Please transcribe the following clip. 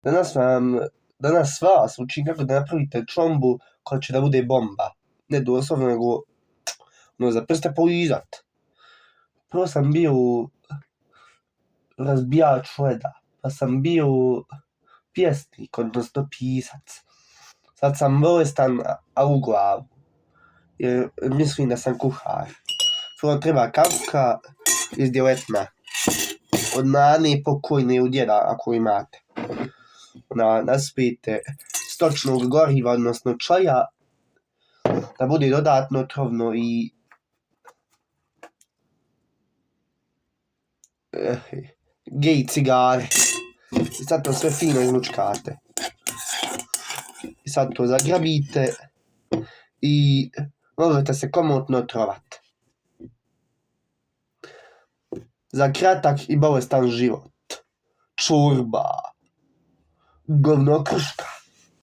Danas vas učim kako da napravite čombu koja će da bude bomba. Ne doslovno, nego za prste polizat. Prvo sam bio razbijač leda, pa sam bio pjesnik, odnosno pisac. Sad sam bolestan, a u glavu. Jer mislim da sam kuhar. Prvo treba kavka iz djeletna. Od nane pokojne od djeda, ako imate. Naspijete stočnog goriva, odnosno čaja, da bude dodatno otrovno i gej cigare. I sad to sve fino izmučkate. I sad to zagrabite i možete se komotno otrovat. Za kratak i bolestan život. Čorba. Govno krška.